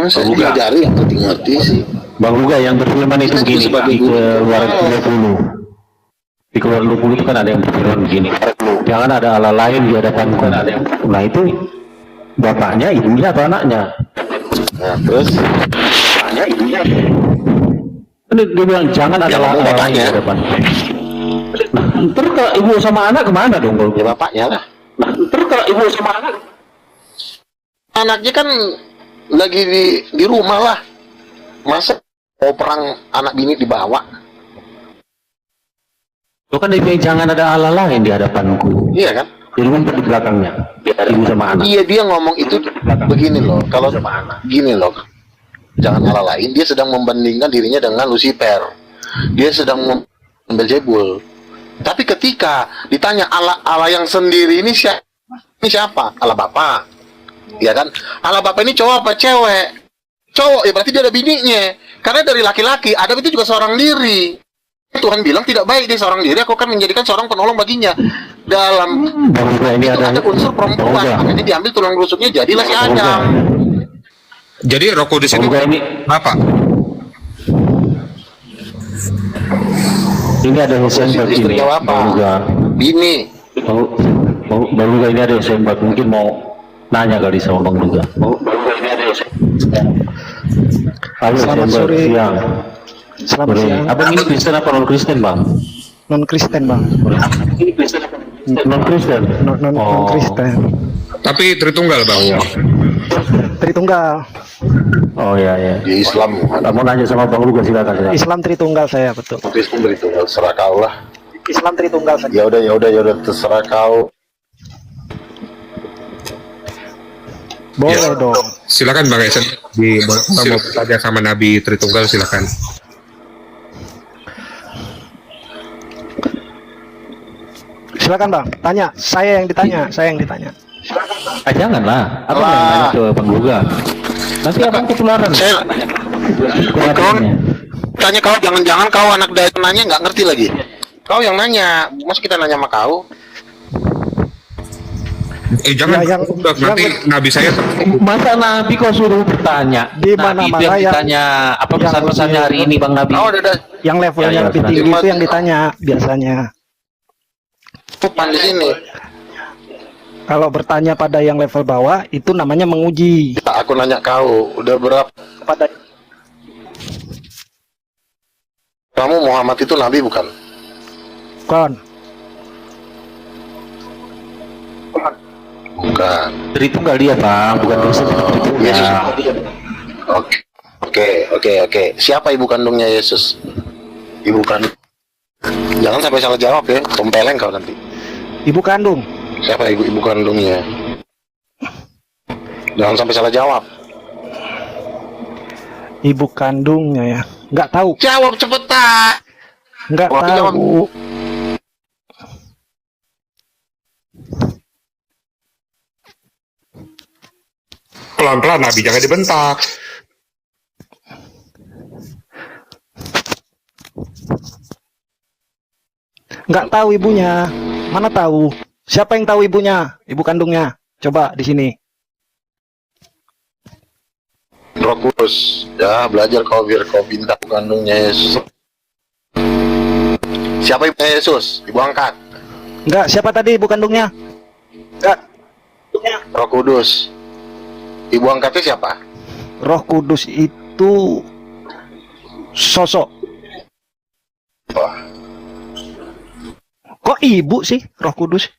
Saya diajari yang ngerti sih. Bang Luga yang berfirman itu begini, di keluaran 20. Di keluaran 20 itu kan ada yang berfirman begini, jangan ada Allah lain di hadapanku. Nah itu bapaknya, ibunya atau anaknya? Nah terus Bapaknya, ibunya. Dia bilang jangan ada Allah lain di hadapanku. Nah, terus kalau ibu sama anak kemana dong? ya bapaknya lah. Nah, terus kalau ibu sama anak, Anaknya kan lagi di rumah lah. Masa mau perang anak bini dibawa? lo kan dia bilang jangan ada Allah lain di hadapanku. Iya kan? Jadi ngumpet di belakangnya, ibu sama anak. Iya, dia ngomong itu begini loh. Kalau gini loh, jangan Allah lain. Dia sedang membandingkan dirinya dengan Lucifer. Dia sedang Beelzebul. Tapi ketika ditanya Allah yang sendiri ini siapa? Allah Bapa. Ya kan? Allah Bapa ini cowok apa cewek? Cowok, ya berarti dia ada bininya. Karena dari laki-laki, Adam itu juga seorang diri. Tuhan bilang tidak baik dia seorang diri, aku akan menjadikan seorang penolong baginya. Dalam ini itu ada unsur perempuan, makanya diambil tulang rusuknya, jadilah si Adam. Jadi Roh Kudus itu ini apa? Ini ada Desember ini. Istrinya apa? Bini. Bang Luga ini ada Desember, mungkin mau nanya kali sama Bang Luga. Selamat sore. Siang. Selamat siang. Apa ini Kristen apa non Kristen Bang? Non Kristen Bang. Ini Kristen non Kristen. Non Kristen. Tapi Tritunggal Bang. Tritunggal. Oh ya. Di Islam. Mau nanya sama Bang Luga silakan. Islam Tritunggal saya betul. Kristen Tritunggal, terserah kau lah. Islam Tritunggal saja. Ya udah terserah kau. Boleh dong. Silakan Bang Esen. Mau tanya sama Nabi Tritunggal silakan. Silakan Bang, tanya. Saya yang ditanya. Janganlah. Apa yang nanya ke Bang Luga? Nanti abang ketularan. Kau tanya kau, jangan-jangan kau anak dari nanya nggak ngerti lagi. Kau yang nanya, masa kita nanya sama kau? Jangan nanti Nabi saya masa Nabi kau suruh bertanya di mana-mana yang ditanya apa pesan-pesannya hari ini Bang Nabi. Oh, ada yang levelnya lebih tinggi itu yang ditanya biasanya. Di sini. Kalau bertanya pada yang level bawah itu namanya menguji. Aku nanya kau, udah berapa? Pada Kamu Muhammad itu nabi bukan? kon. Bukan. Tritunggal dia Bang, bukan Kristen. Yesus. Oke. Siapa ibu kandungnya Yesus? Ibu kandung. Jangan sampai salah jawab ya, tempeleng kau nanti. Ibu kandung. Siapa ibu kandungnya? Jangan sampai salah jawab. Ibu kandungnya ya. Nggak tahu. Jawab cepetan. Nggak Waktu jawab. tahu. pelan-pelan Nabi, jangan dibentak. Nggak tahu ibunya. Mana tahu? Siapa yang tahu ibunya? Ibu kandungnya. Coba di sini. Roh Kudus. Ya, belajar kau biar kau pintar ibu kandungnya Yesus. Siapa ibunya Yesus? Ibu angkat. Enggak, siapa tadi ibu kandungnya? Enggak. Roh Kudus. Ibu angkatnya siapa? Roh Kudus itu sosok. Wah. Kok ibu sih Roh Kudus?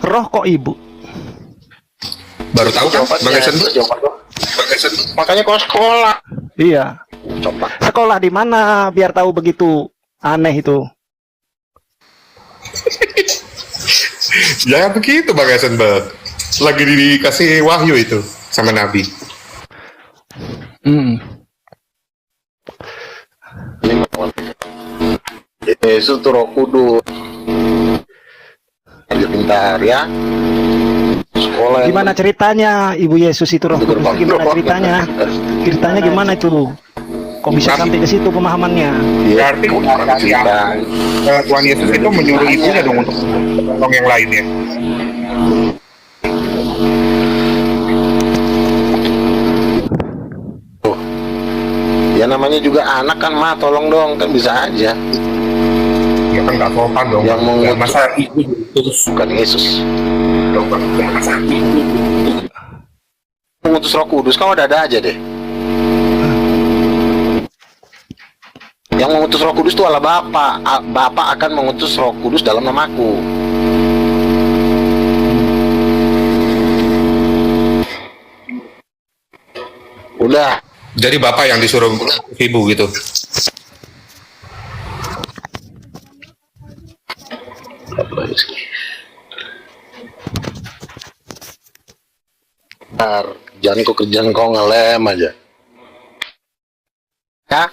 Roh kok ibu? Baru tahu kan? Makanya kau sekolah. Iya. Coba. Sekolah di mana biar tahu begitu aneh itu? Jangan begitu Bang Eisenberg. Lagi dikasih wahyu itu sama Nabi. Yesus itu Roh Kudus. Ayo pintar ya. Sekolah. Gimana ceritanya Ibu Yesus itu Roh Kudus? Gimana ceritanya? Ceritanya gimana itu? Kok bisa sampai ke situ pemahamannya? Berarti Tuhan Yesus itu menyuruh ibunya dong untuk menolong yang lainnya. namanya juga anak kan, Ma, tolong dong, kan bisa aja. Ya kan nggak sopan dong. Yang mengutus, masa ibu terus bukan Yesus. masa ibu. Mengutus Roh Kudus, kau ada aja deh. Yang mengutus Roh Kudus itu adalah Bapa. Bapa akan mengutus Roh Kudus dalam namaku. Udah. Jadi bapak yang disuruh ibu gitu. Jangan kau ngelem aja. Ya?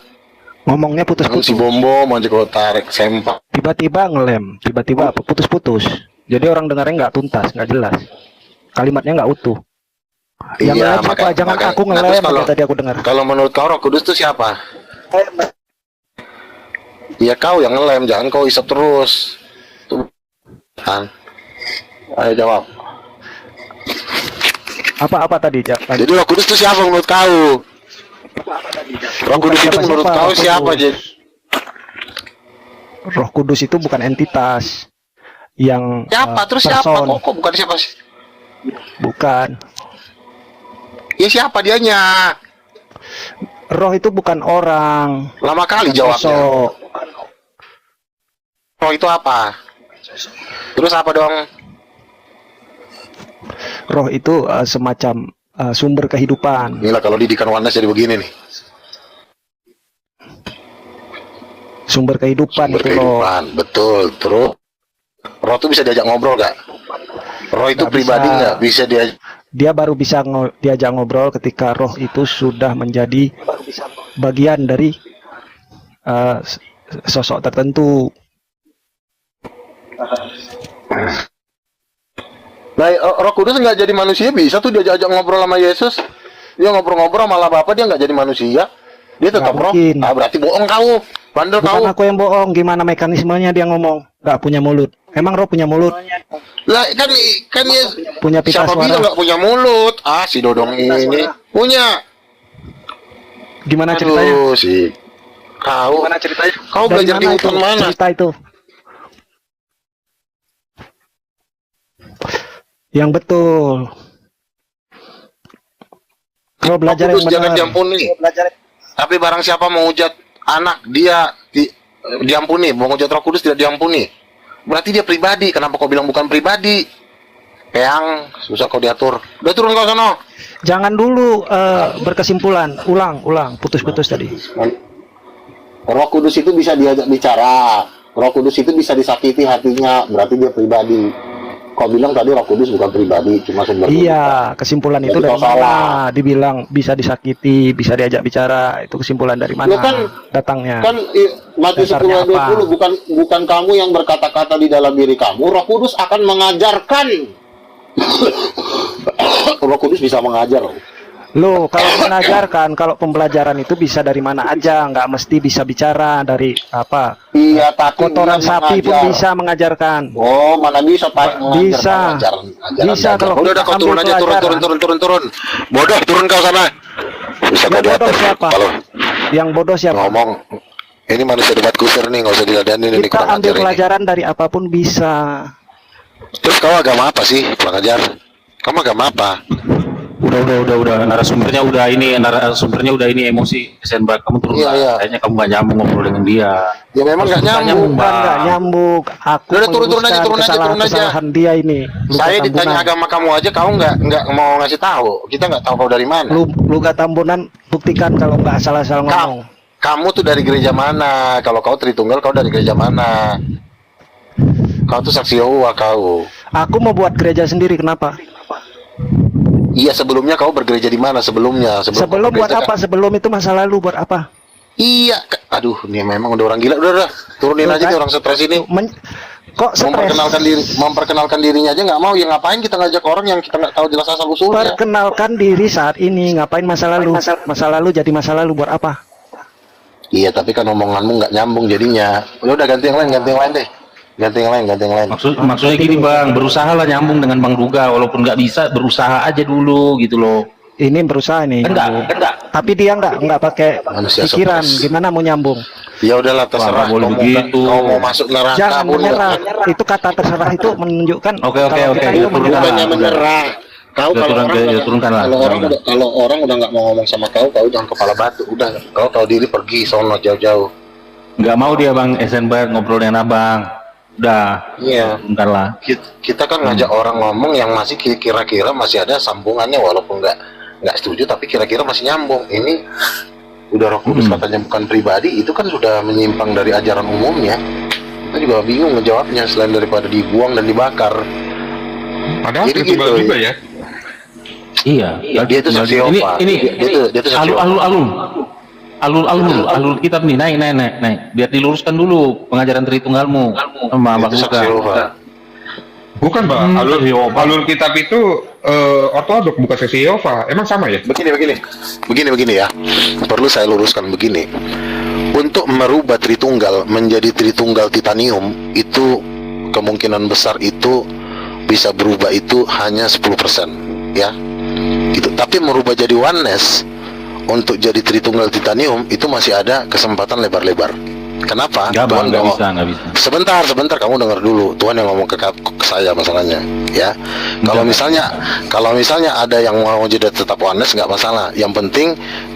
Ngomongnya Jangan si putus-putus. bom aja kau tarik sempak. Tiba-tiba ngelem, tiba-tiba apa? Putus-putus. Jadi orang dengarnya nggak tuntas, nggak jelas. Kalimatnya nggak utuh. Yang Iya, ngelem siapa? Jangan aku nah, ngelem, terus kalau, tadi aku dengar. kalau menurut kau Roh Kudus itu siapa? Ya kau yang ngelem, jangan kau isap terus. Tuh. Kan? Ayo jawab. Apa tadi? Jadi Roh Kudus itu siapa menurut kau? Roh Kudus itu menurut kau siapa, Jid? Roh Kudus itu bukan entitas yang Siapa? Terus siapa? person. Kok bukan siapa sih? Bukan. Ya siapa dianya? Roh itu bukan orang. Lama kali jawabnya. Sosok. Roh itu apa? Terus apa dong? Roh itu semacam sumber kehidupan. Inilah kalau didikan Wanes jadi begini nih. Sumber kehidupan Sumber itu roh. kehidupan, betul. Terus roh itu bisa diajak ngobrol gak? Roh itu Nggak pribadi bisa. nggak? Bisa diajak. Dia baru bisa diajak ngobrol ketika roh itu sudah menjadi bagian dari sosok tertentu. Nah, Roh Kudus nggak jadi manusia bisa tuh diajak ngobrol sama Yesus. Dia ngobrol-ngobrol malah Bapa dia nggak jadi manusia. Dia tetap Nggak roh. mungkin. Ah, berarti bohong kau. Bandel kau. Bukan aku yang bohong. Gimana mekanismenya dia ngomong? Gak punya mulut. Emang roh punya mulut? Lah kan ya Punya pita siapa bilang suara? nggak punya mulut? Ah, si Dodong ini punya. Gimana ceritanya? Aduh, si kau. Gimana ceritanya? Kau Dari belajar di mana hutan itu? mana? Cerita itu. Yang betul. Kau belajar Roh yang Kudus jangan benar. diampuni. Tapi barang siapa menghujat anak dia diampuni, menghujat Roh Kudus tidak diampuni. Berarti dia pribadi. Kenapa kau bilang bukan pribadi? Yang susah kau diatur. Udah turun kau sono. Jangan dulu berkesimpulan. Ulang. Putus-putus tadi. Roh Kudus itu bisa diajak bicara. Roh Kudus itu bisa disakiti hatinya. Berarti dia pribadi. Kau bilang tadi Roh Kudus bukan pribadi, cuma sumber Iya, kesimpulan itu Jadi dari kau salah. mana? Dibilang bisa disakiti, bisa diajak bicara. Itu kesimpulan dari mana? Ya kan, datangnya? Kan Matius 10 Dasarnya ayat 20 bukan kamu yang berkata-kata di dalam diri kamu, Roh Kudus akan mengajarkan. Roh Kudus bisa mengajar. Loh, kalau mengajarkan, kalau pembelajaran itu bisa dari mana aja, nggak mesti bisa bicara dari apa? Iya, tapi Kotoran dia sapi pun mengajar. bisa mengajarkan. Oh, mana bisa Pak Bisa. Bisa kalau udah kau turun ambil aja, pelajaran. turun. Bodoh, turun kau sana. Bisa kau Yang bodoh diatur. siapa? Kalau Yang bodoh siapa? ngomong ini manusia debat kusir nih, nggak usah diladenin ini Kita kurang ambil ajar ini. pelajaran dari apapun bisa. Terus kau agama apa sih, kurang ajar? Kamu agama apa? Udah narasumbernya udah ini emosi Senbak, kamu turun Iya, lah. iya. Kayaknya kamu gak nyambung ngobrol dengan dia. Ya memang nggak Terus nyambung. Bukan nggak nyambung. Aku Udah, turun aja, meluruskan turun aja. kesalahan dia ini. Luka Saya ditanya Tambunan. agama kamu aja, kamu nggak mau ngasih tahu. Kita nggak tahu kau dari mana. Luka Tambunan, buktikan kalau nggak salah-salah ngomong. Kamu tuh dari gereja mana? Kalau kau Tritunggal, kau dari gereja mana? Kau tuh saksi Yehova kau. Aku mau buat gereja sendiri, kenapa? Iya, sebelumnya kau bergereja di mana sebelumnya? Sebelum kau buat bergereja, apa? Sebelum itu masa lalu buat apa? Iya, aduh, ini memang udah orang gila. Udah, turunin Tuh, aja kan? nih orang stres ini. Kok stres? Memperkenalkan dirinya aja nggak mau. Ya ngapain kita ngajak orang yang kita nggak tahu jelas asal usulnya? Perkenalkan diri saat ini, ngapain masa lalu? Masa lalu jadi masa lalu buat apa? Iya, tapi kan omonganmu nggak nyambung jadinya. Udah ganti yang lain deh. Ganti yang lain. Maksudnya gini Bang, berusaha lah nyambung dengan Bang Duga, walaupun nggak bisa, berusaha aja dulu gitu loh. ini berusaha nih nyambung. Tapi dia nggak pakai Manusia pikiran, stres. gimana mau nyambung? Ya udahlah terserah. Wah, boleh Kau mau, begitu. kau mau masuk neraka Jangan pun menyerah. Itu kata terserah itu menunjukkan Oke, kalau kita itu ya, menyerah. bukannya menyerah. Kau Udah kalau turun orang ke- udah- turunkan lah. kalau orang udah nggak mau ngomong sama kau jangan kepala batu. Udah, kau tahu diri pergi sono jauh-jauh. Nggak mau dia Bang Esenberg ngobrol dengan abang. Udah, Iya. bentar lah. Kita kan ngajak orang ngomong yang masih kira-kira masih ada sambungannya, walaupun nggak setuju tapi kira-kira masih nyambung. Ini udah Roh Kudus katanya bukan pribadi, itu kan sudah menyimpang dari ajaran umumnya. Kita juga bingung ngejawabnya selain daripada dibuang dan dibakar. Padahal Jadi Tritunggal gitu, juga ya. Iya. Dia itu saksi Yehova. Ini Dia itu saksi alul kitab nih, naik. Biar diluruskan dulu pengajaran Tritunggalmu sama Abang Itu saksi Luka. Yehova. Bukan Bang, alur kitab itu ortodok bukan saksi Yehova. Emang sama ya? Begini ya. Perlu saya luruskan begini. Untuk merubah Tritunggal menjadi Tritunggal Titanium itu kemungkinan besar itu bisa berubah itu hanya 10%, ya. Gitu. Tapi merubah jadi oneness untuk jadi Tritunggal Titanium itu masih ada kesempatan lebar-lebar. Kenapa? Nggak Bang, nggak ngomong- bisa. Sebentar, kamu dengar dulu. Tuhan yang ngomong ke saya masalahnya, ya. Kalau misalnya ada yang mau jadi tetap oneness nggak masalah. Yang penting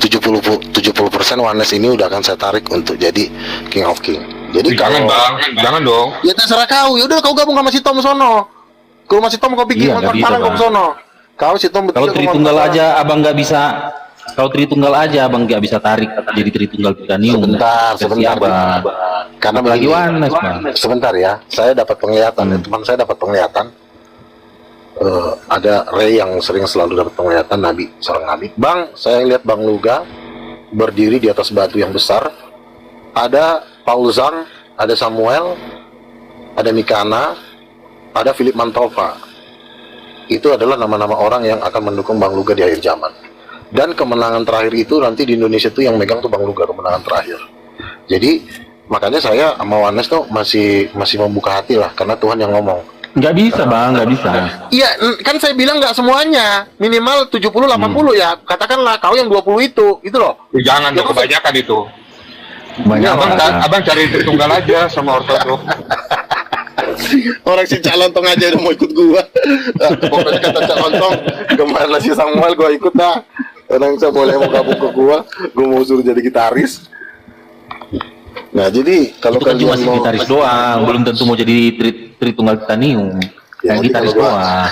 70% oneness ini udah akan saya tarik untuk jadi King of King. Jadi Jangan kalau Bang, jangan dong. ya terserah kau. Ya udah kau gabung sama si Tom sono. Kalau masih Tom kau pikir Iya, nggak bisa, kau Bang. sono. Kau si Tom Kalau Tritunggal aja abang nggak bisa. Kalau Tritunggal aja abang nggak bisa tarik jadi Tritunggal Titanium. Sebentar. Bang. Karena Lagi begini. oneness Bang. Sebentar ya, saya dapat penglihatan, teman saya dapat penglihatan. Ada Ray yang selalu dapat penglihatan seorang nabi. Bang, saya lihat Bang Luga berdiri di atas batu yang besar. Ada Paul Zhang, ada Samuel, ada Mikana, ada Philip Mantova. Itu adalah nama-nama orang yang akan mendukung Bang Luga di akhir zaman. Dan kemenangan terakhir itu nanti di Indonesia itu yang megang tuh Bang Luga, kemenangan terakhir. Jadi makanya saya sama Wanes tuh masih membuka hati lah, karena Tuhan yang ngomong. Nggak bisa Bang, nggak bisa. Iya, kan saya bilang nggak semuanya, minimal 70-80 ya. Katakanlah kau yang 20 itu loh. Jangan dong, kebanyakan itu. Banyak Abang cari Tritunggal aja sama ortodok. Orang si calon tong aja udah mau ikut gua. Pokoknya kata calon tong, kemarin lah si Samuel gua ikut dah. Orang saya boleh mau gabung ke gua mau suruh jadi gitaris. Nah, jadi kalau itu kan cuma kalian mau gitaris doang, belum tentu mau jadi Tritunggal Titanium. Ya, Yang nanti gitaris kalau gua- doang.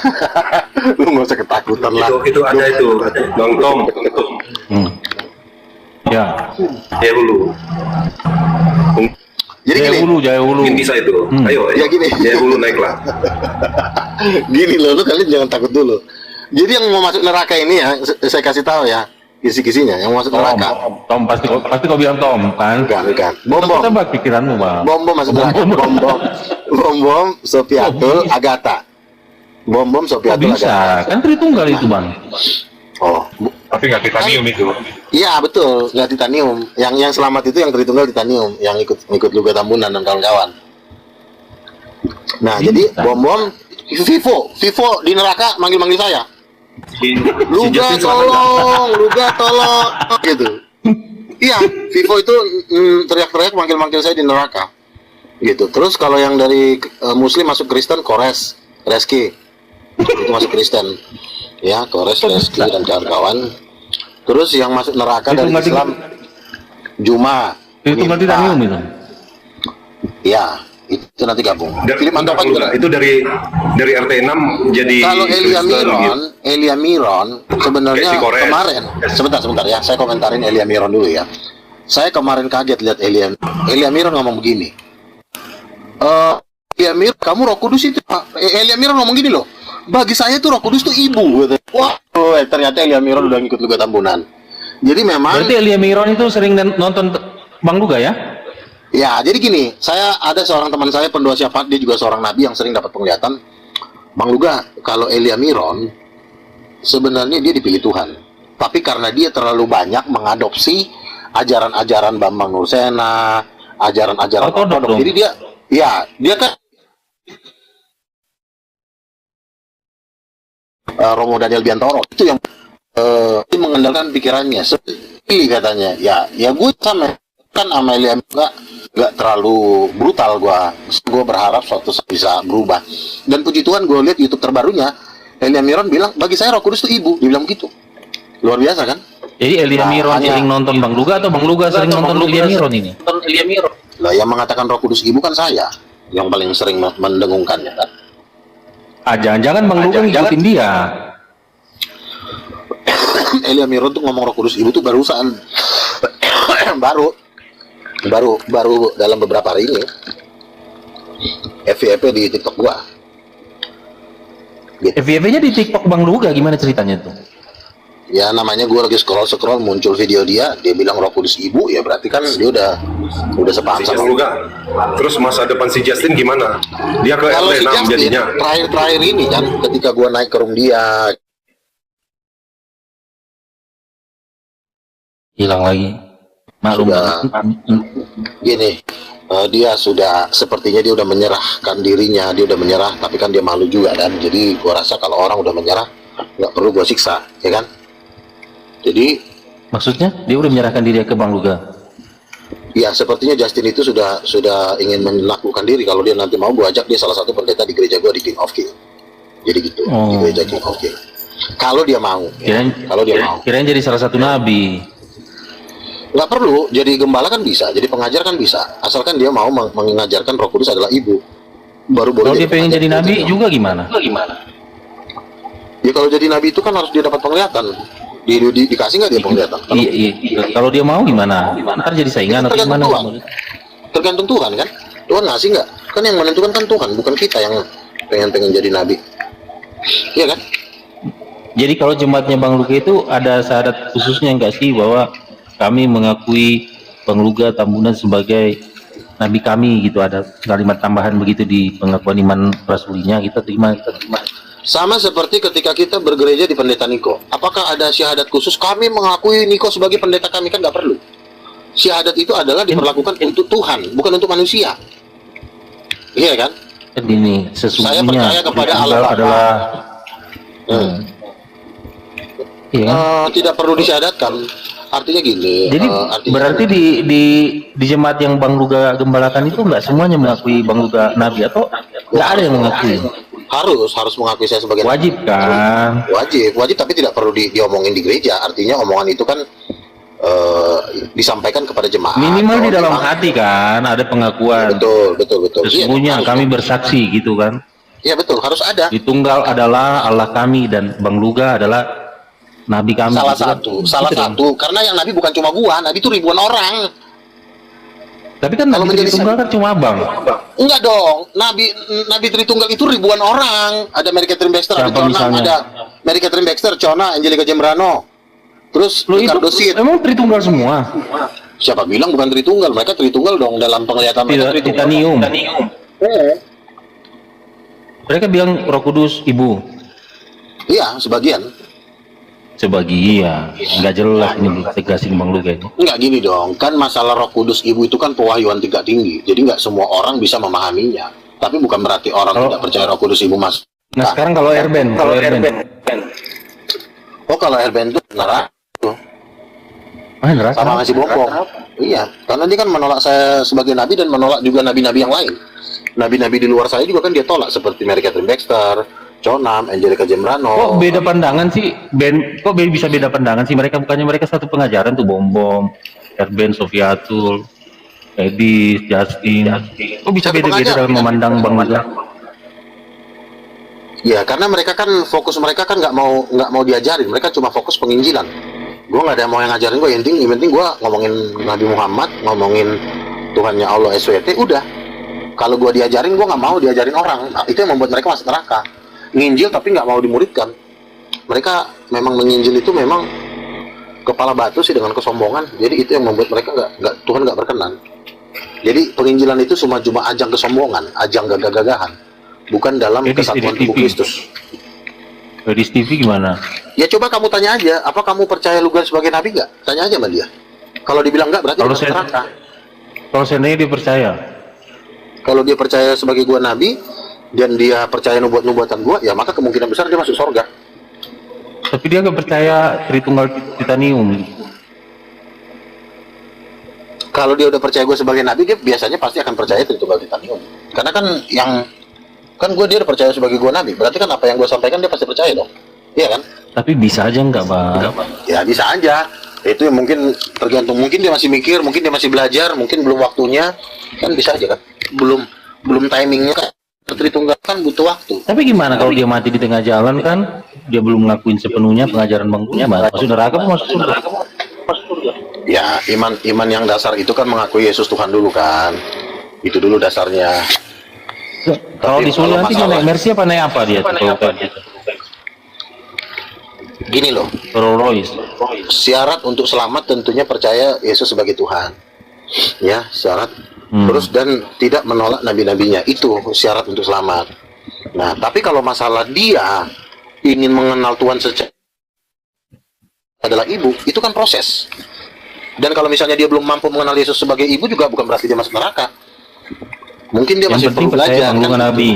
lu nggak usah ketakutan lah. Itu ada itu Bang Tom Ya. ya dulu Jadi gini, Jaya Hulu. mungkin bisa itu ayo Ya, gini. ya dulu naiklah gini loh, lu kalian jangan takut dulu. Jadi yang mau masuk neraka ini ya, saya kasih tahu ya, kisi-kisinya yang mau masuk neraka. Tom pasti kau bilang Tom kan? Bukan. Bom. Tebak pikiranmu Bang. Bom masuk neraka. Bom Sofiatul Agatha. Bom Kok Sofiatul Agatha. bisa? Kan Tritunggal itu Bang. Oh, Tapi nggak titanium itu. iya betul, nggak titanium. Yang selamat itu yang Tritunggal titanium, yang ikut Luga Tambunan dan kawan-kawan. Nah, jadi bom Vivo di neraka manggil saya. Luga tolong, gitu. Iya, Vivo itu teriak-teriak manggil saya di neraka. Gitu. Terus kalau yang dari Muslim masuk Kristen, Reski. Itu masuk Kristen. Ya, Reski dan kawan-kawan. Terus yang masuk neraka Itu dari nggak Islam, Juma. Tritunggal Minta. Titanium itu. Ya, itu nanti gabung. Philip Mantova juga. itu dari RT6 jadi Kalau Elia Kristen gitu. Miron sebenarnya Kayak si Korea. kemarin, sebentar ya, saya komentarin Elia Miron dulu ya. Saya kemarin kaget lihat Elia Miron ngomong begini. Elia Miron, kamu Roh Kudus itu. Elia Miron ngomong gini loh. Bagi saya tuh Roh Kudus tuh ibu. Gitu. Wah, ternyata Elia Miron udah ngikut Luga Tambunan. Jadi memang Berarti Elia Miron itu sering nonton Bang Luga ya? ya, jadi gini, saya ada seorang teman saya pendoa syafaat, dia juga seorang nabi yang sering dapat penglihatan. Bang Luga, kalau Elia Miron sebenarnya dia dipilih Tuhan. Tapi karena dia terlalu banyak mengadopsi ajaran-ajaran Bambang Nursena, ajaran-ajaran Ortodok ortodok. dong. Jadi dia kan Romo Daniel Biantoro itu yang dia mengandalkan pikirannya. Pilih katanya, ya gue sama kan sama Elia nggak terlalu brutal gue berharap suatu saat bisa berubah. Dan puji Tuhan gue lihat YouTube terbarunya Elia Miron bilang bagi saya Roh Kudus itu ibu, dia bilang gitu. Luar biasa kan? Jadi Elia Miron sering nonton Bang Luga atau Bang Luga sering nonton Elia Miron ini? Elia Miron. Lah yang mengatakan Roh Kudus ibu kan saya yang paling sering mendengungkannya kan. Jangan-jangan Bang Luga ngikutin dia. Elia Miron tuh ngomong Roh Kudus ibu tuh barusan baru dalam beberapa hari ini FYP di TikTok gua. FYP-nya di TikTok Bang Luga gimana ceritanya tuh? Ya namanya gua lagi scroll muncul video dia bilang Roh Kudus ibu, ya berarti kan dia udah sepaham Si sama Justin juga. Terus masa depan si Justin gimana? Dia ke kalau si RT6 Justin jadinya. terakhir ini kan ketika gua naik ke room dia Hilang lagi. Maklum. gini, dia sudah sepertinya dia udah menyerahkan dirinya, dia udah menyerah, tapi kan dia malu juga kan. Jadi gua rasa kalau orang udah menyerah nggak perlu gua siksa, ya kan? Jadi Maksudnya dia udah menyerahkan diri ke Bang Luga. ya sepertinya Justin itu sudah ingin menaklukkan diri. Kalau dia nanti mau gua ajak dia salah satu pendeta di gereja gua di King of King. Jadi gitu, di gereja King of King. Kalau dia mau, kalau dia mau. Kirain jadi salah satu nabi. Nggak perlu jadi gembala kan bisa, jadi pengajar kan bisa, asalkan dia mau mengajarkan Roh Kudus adalah ibu. Baru boleh. Kalau dia pengen jadi nabi juga gimana? Ya kalau jadi nabi itu kan harus dia dapat penglihatan. Dikasih nggak dia penglihatan? Iya. Kalau dia mau gimana? Ntar jadi saingan atau gimana? Tergantung Tuhan kan. Tuhan ngasih nggak? Kan yang menentukan kan Tuhan, bukan kita yang pengen jadi nabi. Iya kan? Jadi kalau jemaatnya Bang Luga itu ada syarat khususnya nggak sih bahwa kami mengakui Bang Luga Tambunan sebagai nabi kami gitu, ada kalimat tambahan begitu di pengakuan iman rasulinya kita terima. Sama seperti ketika kita bergereja di Pendeta Niko. Apakah ada syahadat khusus kami mengakui Niko sebagai pendeta kami? Kan nggak perlu. Syahadat itu adalah diperlakukan untuk Tuhan, bukan untuk manusia. Iya kan? Ini Saya sesungguhnya percaya kepada Allah Bapa. adalah iya kan? Tidak perlu disyahadatkan. Artinya gini. Jadi artinya berarti di jemaat yang Bang Luga gembalakan itu nggak semuanya mengakui Bang Luga nabi atau nggak ada yang mengakui? harus mengakui saya sebagai Wajib kan? wajib tapi tidak perlu diomongin di gereja. Artinya omongan itu kan disampaikan kepada jemaat. Minimal di dalam memang- hati kan ada pengakuan. betul. Sesungguhnya Iya, kami bersaksi gitu kan. Iya betul, harus ada. Di Tunggal adalah Allah kami dan Bang Luga adalah nabi kami. Salah gitu kan. satu, Gitu dong. karena yang nabi bukan cuma gua, nabi itu ribuan orang. Tapi kan Kalau nabi menjadi Tunggal kan cuma Abang. Enggak dong, nabi Tritunggal itu ribuan orang. Ada Mary Catherine Baxter, ada Siapa Chona, misalnya? ada Mary Catherine Baxter, Chona, Angelica Jembrano. Terus Lo itu Ricardo Sid. emang Tritunggal semua? Siapa bilang bukan Tritunggal? Mereka Tritunggal dong dalam penglihatan mereka Tritunggal. Titanium. Mereka bilang Roh Kudus Ibu. Iya, sebagian. Sebagian, nggak jelas ini tegasin Bang Luga ini. Enggak gini dong, kan masalah Roh Kudus Ibu itu kan pewahyuan tingkat tinggi. Jadi nggak semua orang bisa memahaminya. Tapi bukan berarti orang tidak percaya Roh Kudus Ibu Mas. Nah sekarang kalau Airben, Oh kalau Airben itu neraka. neraka. Sama ngasih bompong. Iya, karena dia kan menolak saya sebagai nabi dan menolak juga nabi-nabi yang lain. Nabi-nabi di luar saya juga kan dia tolak seperti Mary Catherine Baxter, Chonam, Angelica Jembrano. Kok beda pandangan sih, Ben? Kok bisa beda pandangan sih? Bukannya mereka satu pengajaran tuh, Bom, Airben, Sofiatul, Edi, Justin. Kok bisa Satu beda-beda pengajaran, dalam kan? memandang Bang Luga? Ya karena mereka kan fokus mereka kan nggak mau diajarin, mereka cuma fokus penginjilan. Gue nggak ada yang mau yang ngajarin gue, yang penting gue ngomongin Nabi Muhammad, ngomongin Tuhannya Allah SWT, udah. Kalau gue diajarin, gue nggak mau diajarin orang. Nah, itu yang membuat mereka masuk neraka. Nginjil tapi nggak mau dimuridkan. Mereka memang menginjil itu memang kepala batu sih dengan kesombongan. Jadi itu yang membuat mereka nggak Tuhan nggak berkenan. Jadi penginjilan itu cuma ajang kesombongan, ajang gagah-gagahan, bukan dalam kesatuan tubuh Kristus. Di TV gimana? Ya coba kamu tanya aja, apa kamu percaya Lugan sebagai nabi nggak? Tanya aja sama dia. Kalau dibilang nggak, berarti Kalau dia masuk neraka. Kalau seandainya dia percaya, Kalau dia percaya sebagai gua nabi dan dia percaya nubuatan gua, ya maka kemungkinan besar dia masuk surga. Tapi dia nggak percaya Tritunggal Titanium. Kalau dia udah percaya gue sebagai nabi, dia biasanya pasti akan percaya Tritunggal Titanium. Karena kan dia udah percaya sebagai gue nabi, berarti kan apa yang gue sampaikan dia pasti percaya dong, iya kan? Tapi bisa aja nggak, Bang? Ya bisa aja. Itu yang mungkin tergantung, mungkin dia masih mikir, mungkin dia masih belajar, mungkin belum waktunya, kan bisa aja kan? Belum timingnya kan. Tritunggal kan butuh waktu. Tapi gimana kalau dia mati di tengah jalan kan? Dia belum ngakuin sepenuhnya pengajaran Bang Duga, masuk neraka apa masuk surga? Ya iman yang dasar itu kan mengakui Yesus Tuhan dulu kan. Itu dulu dasarnya. Kalau disuruh nanti dia naik Mercy apa naik apa dia? Gini loh, Rolls Royce. syarat untuk selamat tentunya percaya Yesus sebagai Tuhan. Ya, syarat. Terus dan tidak menolak nabi-nabinya, itu syarat untuk selamat. Nah, tapi kalau masalah dia ingin mengenal Tuhan secara adalah ibu, itu kan proses. Dan kalau misalnya dia belum mampu mengenal Yesus sebagai ibu juga bukan berarti dia masuk neraka. Mungkin dia Yang masih penting perlu percaya belajar. Bang Duga nabi.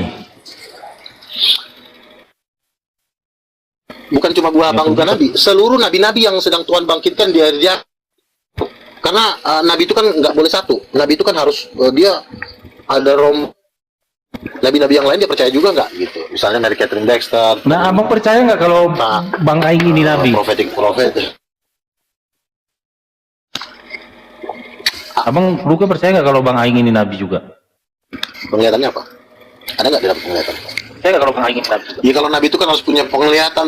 Bukan cuma gua Bang Duga nabi, seluruh nabi-nabi yang sedang Tuhan bangkitkan dia. Karena nabi itu kan nggak boleh satu. Nabi itu kan harus dia ada nabi-nabi yang lain dia percaya juga nggak gitu. Misalnya Mary Catherine Baxter. Nah, Abang percaya nggak kalau Bang Aing ini nabi? Prophet. Abang Duga percaya nggak kalau Bang Aing ini nabi juga? Penglihatannya apa? Ada nggak dalam penglihatan? Percaya nggak kalau Bang Aing ini nabi juga? Ya kalau nabi itu kan harus punya penglihatan.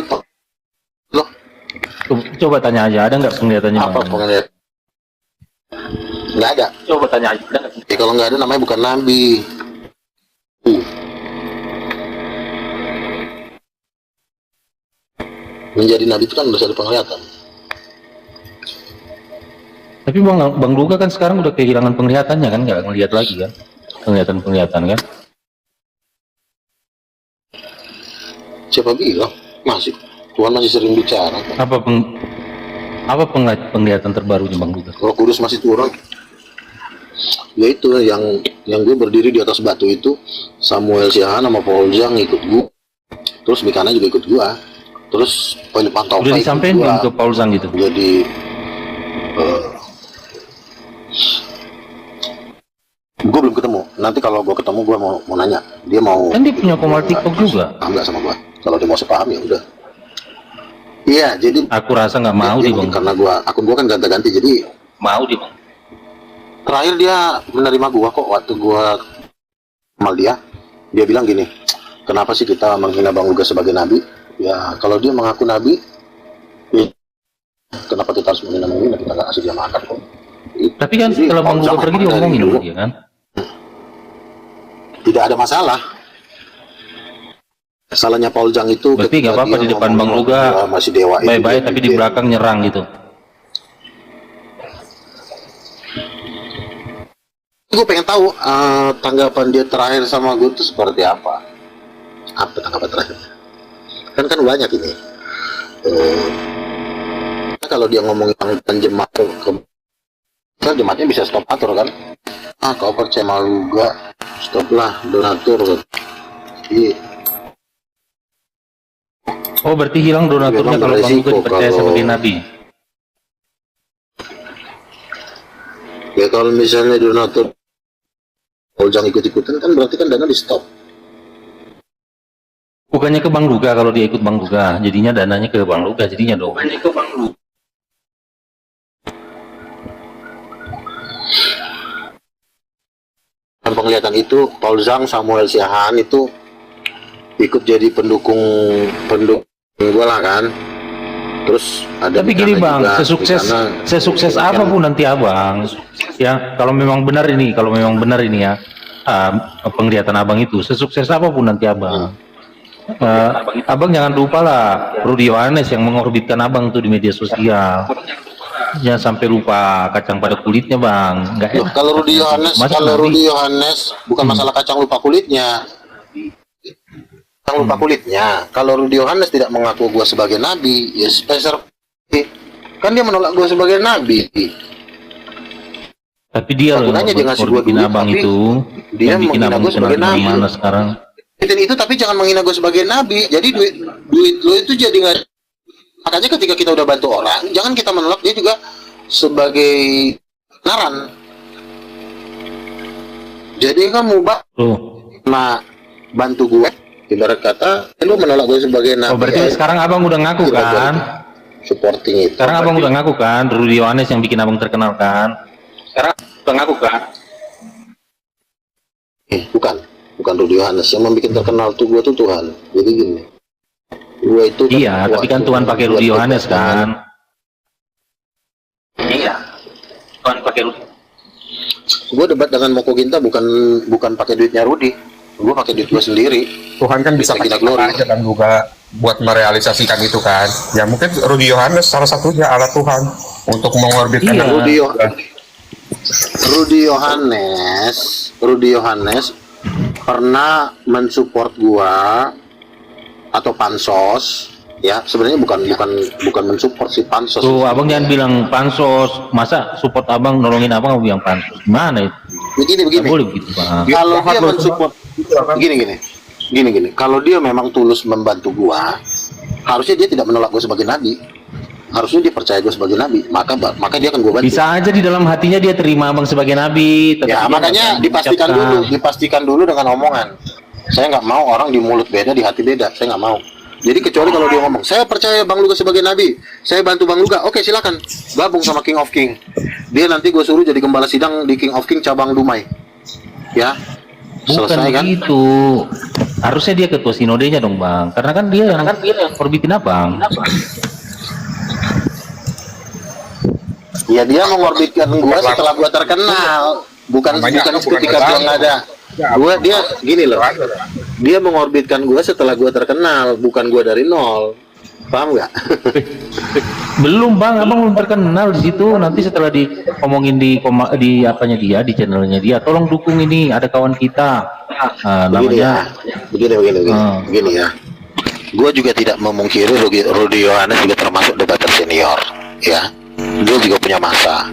Loh, Coba tanya aja, ada nggak penglihatannya apa Bang? penglihatan? Nggak ada. Coba tanya aja, ada nggak? Ya kalau nggak ada namanya bukan nabi. Menjadi nabi itu kan harus ada penglihatan. Tapi Bang Duga kan sekarang udah kehilangan penglihatannya kan, nggak ngelihat lagi kan? Penglihatan kan? Siapa bilang? Masih. Tuhan masih sering bicara. Apa penglihatan terbarunya Bang Duga? Roh Kudus masih turun. Ya itu yang gue berdiri di atas batu itu, Samuel Siahan sama Paul Zhang ikut gue. Terus Mikana juga ikut gue. Terus Philip Pantaufa Udah ikut disampaikan gue. belum ke Paul Zhang gitu? Jadi gue belum ketemu. Nanti kalau gue ketemu gue mau nanya. Dia mau. Kan dia punya komal TikTok juga. Paham nggak sama gue? Kalau dia mau sepaham ya udah. Iya, jadi Aku rasa nggak mau dia dia Bang. karena akun gue kan ganti-ganti, jadi Mau dia Bang. terakhir dia menerima gua kok waktu gua kenal dia bilang gini, kenapa sih kita menghina Bang Duga sebagai nabi? Ya kalau dia mengaku nabi, ya, kenapa kita harus menghina kita nggak kasih dia makan kok. Tapi kan Jadi, setelah Bang Paul Duga Zhang pergi dari diomongin dulu dulu dia kan. tidak ada masalah. Salahnya Paul Zhang itu Berarti nggak apa-apa di depan Bang Duga masih dewa itu, baik-baik tapi di belakang nyerang gitu. Gue pengen tahu tanggapan dia terakhir sama gue itu seperti apa. Apa tanggapan terakhirnya? Kan banyak ini. Kalau dia ngomongin tentang jemaat kan jemaatnya bisa stop atur kan? Kau percaya malu gak? Stoplah donatur. Jadi, Oh berarti hilang donaturnya Memang kalau Bang Duga beresiko dipercaya kalau- sebagai nabi. ya kalau misalnya donatur kalau jangan ikut-ikutan kan berarti kan dana di stop. Bukannya ke Bang Duga kalau dia ikut Bang Duga, jadinya dananya ke Bang Duga jadinya dong. Bukannya ke Bang Duga. Dan penglihatan itu Paul Zhang, Samuel Siahan itu ikut jadi pendukung gue lah kan. Terus ada Tapi gini Mikana Bang, juga. sesukses Mikana- apapun nanti Abang, ya kalau memang benar ini ya, penglihatan Abang itu, sesukses apapun nanti Abang, Abang jangan lupa lah Rudy Yohanes yang mengorbitkan Abang tuh di media sosial. Jangan sampai lupa kacang pada kulitnya Bang. Nggak Loh, enak. kalau Rudy Yohanes, Masa kalau nanti- Rudy Yohanes bukan masalah kacang lupa kulitnya. Kacang lupa kulitnya. Kalau Rudy Yohanes tidak mengaku gua sebagai nabi, ya Spencer kan dia menolak gua sebagai nabi. Tapi dia loh Gunanya dia ngasih gua bikin duit, Abang tapi itu, dia yang bikin menghina Abang gua kenal sebagai nabi. mana sekarang. Dan itu tapi jangan menghina gua sebagai nabi. Jadi duit lo itu jadi nggak Makanya ketika kita udah bantu orang, jangan kita menolak dia juga sebagai naran. Jadi kamu bantu gue, ibarat kata, lu menolak gue sebagai nabi. Oh, berarti sekarang abang udah ngaku kan? Supporting itu. Sekarang abang udah ngaku kan? Rudy Yohanes yang bikin abang terkenal kan? Sekarang udah ngaku kan? Bukan Rudy Yohanes yang membuat terkenal tuh gue tuh Tuhan. Jadi gini, gue itu iya, tapi kan Tuhan pakai Rudy Yohanes kan? Iya, Tuhan pakai Rudy. Gue debat dengan Moko Ginta bukan pakai duitnya Rudy, gue pakai duit gue sendiri. Tuhan kan bisa pakai aja dan juga buat merealisasikan itu kan. Ya mungkin Rudy Yohanes salah satunya alat Tuhan untuk mengorbitkan. Iya. Rudy Yohanes pernah mensupport gua atau pansos, ya sebenarnya bukan mensupport si pansos. Tuh abang jangan bilang pansos, masa support abang nolongin abang bilang pansos, gimana itu? Begini. Boleh begitu bang. Kalau dia mensupport, gini. Kalau dia memang tulus membantu gua, harusnya dia tidak menolak gua sebagai nabi. Harusnya dia percaya gue sebagai nabi, maka dia akan gue bantu. Bisa aja di dalam hatinya dia terima abang sebagai nabi. Ya makanya dipastikan dulu dengan omongan. Saya nggak mau orang di mulut beda, di hati beda. Saya nggak mau. Jadi kecuali kalau dia ngomong, saya percaya Bang Luga sebagai nabi, saya bantu Bang Luga. Oke, silakan gabung sama King of King. Dia nanti gue suruh jadi gembala sidang di King of King cabang Dumai. Ya. Bukan Selesai kan? begitu. Harusnya dia ketua sinodenya dong bang. Karena kan dia yang orbitin abang. Ya dia mengorbitkan gua setelah gua terkenal, bukan ketika gua nggak ada. Dia gini loh, dia mengorbitkan gua setelah gua terkenal, bukan gua dari nol. Paham nggak? Belum bang, abang belum terkenal di situ. Nanti setelah diomongin di apanya dia, di channelnya dia, tolong dukung ini, ada kawan kita. Namanya. Begini ya. Gua juga tidak memungkiri Rudy Yohanes juga termasuk debater senior, ya. Dia juga punya masa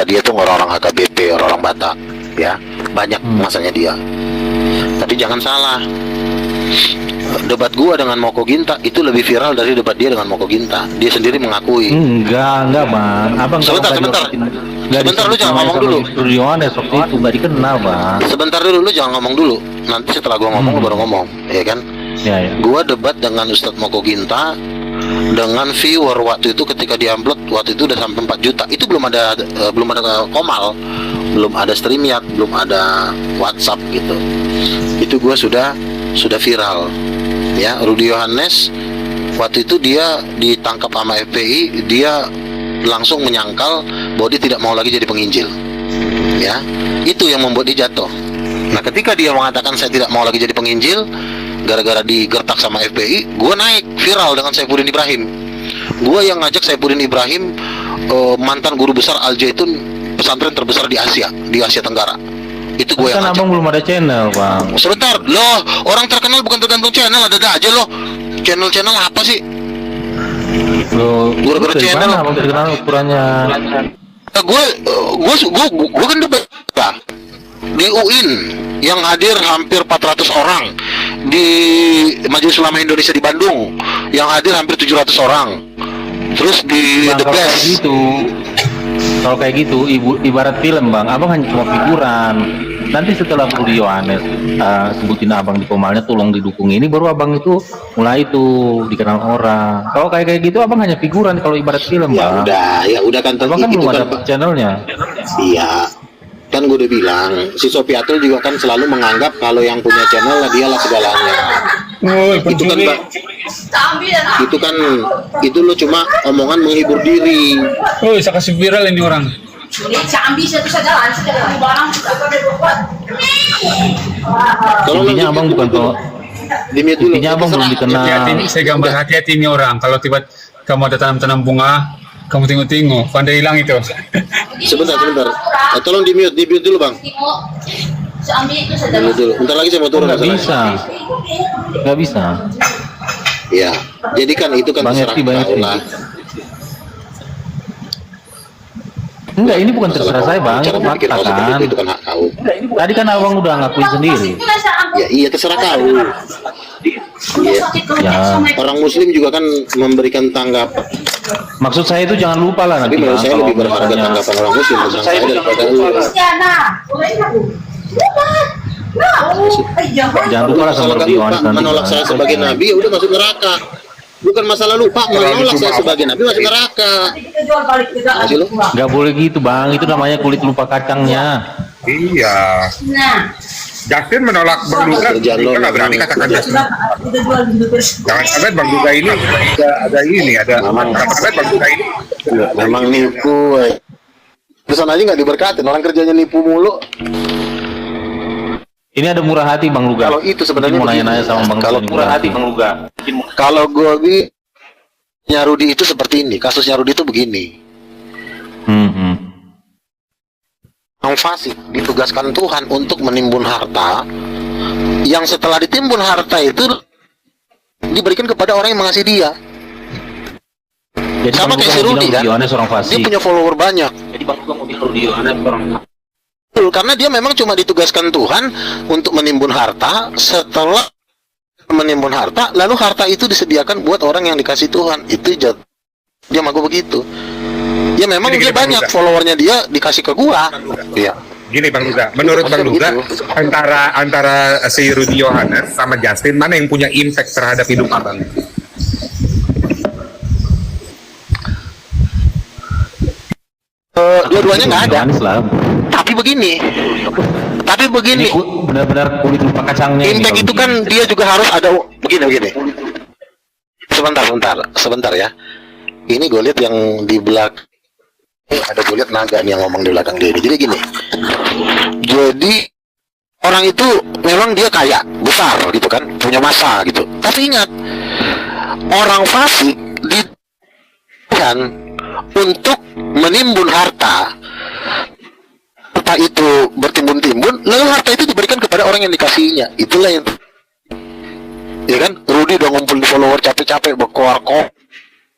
dia tuh orang-orang HKBP, orang-orang Batak, ya banyak masanya dia. Tapi jangan salah, debat gua dengan Moko Ginta itu lebih viral dari debat dia dengan Moko Ginta. Dia sendiri mengakui. Enggak bang. Abang sebentar lu jangan ngomong dulu. Rudy Yohanes waktu itu nggak dikenal bang. Sebentar dulu, lu jangan ngomong dulu. Nanti setelah gua ngomong lu baru ngomong, ya kan? Ya. Gua debat dengan Ustadz Moko Ginta dengan viewer waktu itu ketika di-upload waktu itu udah sampai 4 juta. Itu belum ada Komal, belum ada StreamYard, belum ada WhatsApp gitu. Itu gua sudah viral. Ya, Rudy Yohanes waktu itu dia ditangkap sama FPI, dia langsung menyangkal bahwa dia tidak mau lagi jadi penginjil. Ya, itu yang membuat dia jatuh. Nah, ketika dia mengatakan saya tidak mau lagi jadi penginjil, gara-gara digertak sama FPI, gue naik viral dengan Saifuddin Ibrahim. Gue yang ngajak Saifuddin Ibrahim, mantan guru besar Al Zaitun, pesantren terbesar di Asia Tenggara. Itu gue yang ngajak. Abang belum ada channel bang. Sebentar, loh, orang terkenal bukan tergantung channel, ada aja loh. Channel apa sih? Loh, gara-gara channel abang terkenal ukurannya. Gue kan debat di UIN yang hadir hampir 400 orang, di Majelis Ulama Indonesia di Bandung yang hadir hampir 700 orang, terus di The Best. Kalau kayak gitu ibarat film bang, abang hanya cuma figuran. Nanti setelah Rudy Yohanes sebutin abang di Komalnya, tolong didukung ini, baru abang itu mulai itu dikenal orang. Kalau kayak gitu abang hanya figuran kalau ibarat film bang. Ya udah kan, abang kan belum ada channelnya. Iya, kan gue udah bilang, si Sopiatul juga kan selalu menganggap kalau yang punya channel lah dialah segalanya. Itu kan itu lo cuma omongan menghibur diri. Oh, bisa kasih viral ini orang. Intinya abang bukan kalau intinya abang belum dikenal. Saya gambar hati-hati ini orang. Kalau tiba kamu ada tanam bunga, kamu tengok-tengok, pandai hilang itu. Sebentar. Tolong di mute dulu bang. Dulu. Bentar lagi saya mau turun. Nggak bisa. Ya, jadi kan itu kan terserah kau lah. Enggak, ini bukan terserah saya bang, Cara berpikir kau seperti itu kan hak kau. Tadi kan abang udah ngakuin sendiri. Ya iya, terserah kau. Iya. Ya, Orang Muslim juga kan memberikan tanggapan. maksud saya itu jangan lupa lah Tapi nanti menurut Bang, saya kalau lebih berharga misalnya- tanggapan orang Muslim tentang saya daripada lu. Jangan lupa lah sama Masalah Rudi lupa Yohanes nanti, menolak Bang. saya sebagai nabi, ya udah masuk neraka. Bukan masalah lupa menolak saya sebagai nabi masuk neraka. Masih lu? Nggak boleh gitu Bang, itu namanya kulit lupa kacangnya. Iya. Justin menolak Bang Duga, Kerjaan lo nggak berani memang. katakan Justin. Jangan sampai Bang Duga ini ada Bang Duga ini. Memang nipu. Pesan aja nggak diberkatin, orang kerjanya nipu mulu. Ini ada murah hati Bang Luga. Kalau itu sebenarnya Mungkin mau begini. nanya-nanya sama Bang Kalau Luga. murah hati Bang Luga. Kalau gue Rudi itu seperti ini, kasusnya Rudi itu begini. Orang fasik ditugaskan Tuhan untuk menimbun harta, yang setelah ditimbun harta itu diberikan kepada orang yang mengasihi dia. Jadi Sama Bang kayak Luga si mau Rudi bilang kan, Yohanes orang dia fasik. punya follower banyak. Jadi Bang Luga mau bilang Rudi Yohanes orang fasik. Betul, karena dia memang cuma ditugaskan Tuhan untuk menimbun harta. Setelah menimbun harta, lalu harta itu disediakan buat orang yang dikasih Tuhan. Itu dia magu begitu. Ya memang Gini, dia Bang banyak Luga. followernya, dia dikasih ke gua. Iya. Gini Bang Duga, menurut Bang Duga, antara si Rudi Yohanes sama Justin, mana yang punya impact terhadap hidup Abang? Dua-duanya nggak ada. Yohanes lah. Tapi begini, Ini benar-benar kulit lupa kacangnya. ini, impact Bang itu Lugi. kan dia juga harus ada begini. Sebentar ya. Ini gue lihat yang di belakang. Ada gue lihat naga nih yang ngomong di belakang dia. Jadi gini. Jadi orang itu memang dia kaya, besar gitu kan, punya masa gitu. Tapi ingat, orang fasik kan untuk menimbun harta. Harta itu bertimbun-timbun, lalu harta itu diberikan kepada orang yang dikasihnya. Itulah yang, ya kan, Rudi udah ngumpul di follower capek-capek berkoar-koar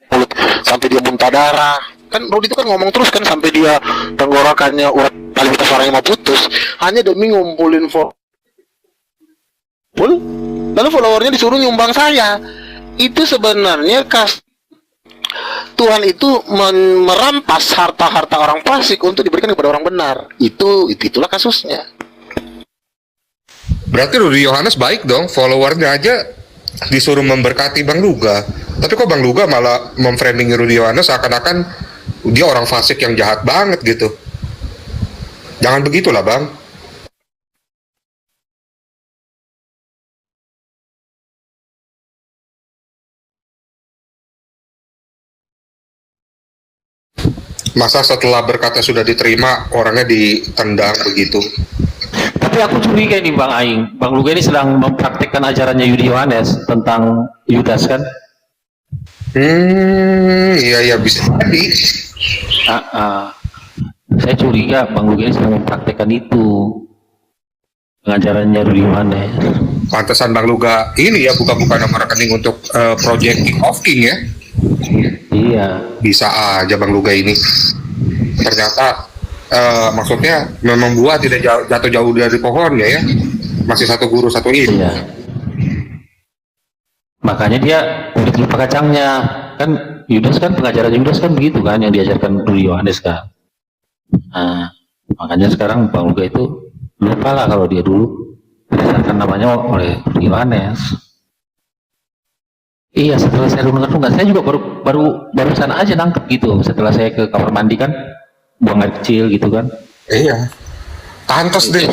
mulut sampai dia muntah darah. Kan Rudi itu kan ngomong terus kan sampai dia tenggorokannya urat kalimat suaranya mau putus, hanya demi ngumpulin follower. Lalu followernya disuruh nyumbang saya. Itu sebenarnya Tuhan itu merampas harta-harta orang fasik untuk diberikan kepada orang benar. Itulah kasusnya. Berarti Rudi Yohanes baik dong, followernya aja disuruh memberkati Bang Duga. Tapi kok Bang Duga malah memframing Rudi Yohanes seakan-akan dia orang fasik yang jahat banget gitu. Jangan begitulah Bang. Masa setelah berkata sudah diterima, orangnya ditendang begitu. Tapi aku curiga nih Bang Aing, Bang Luga ini sedang mempraktikkan ajarannya Rudi Yohanes tentang Yudas kan? Iya bisa jadi. Saya curiga Bang Luga ini sedang mempraktikkan itu pengajarannya Rudi Yohanes. Pantesan Bang Luga ini ya buka-buka nomor rekening untuk Project King of King ya. Iya. Bisa aja Bang Luga ini. Ternyata maksudnya memang buah tidak jatuh jauh dari pohonnya ya. Masih satu guru satu ilmu. Iya. Makanya dia kulit lupa kacangnya kan. Yudas kan pengajaran Yudas kan begitu kan yang diajarkan Rudi Yohanes kan. Nah, makanya sekarang Bang Luga itu lupa lah kalau dia dulu berdasarkan namanya oleh Rudi Yohanes. Iya, setelah saya renungan, saya juga barusan aja nangkep gitu. Setelah saya ke kamar mandi kan, buang air kecil gitu kan. Iya. Pantas deh.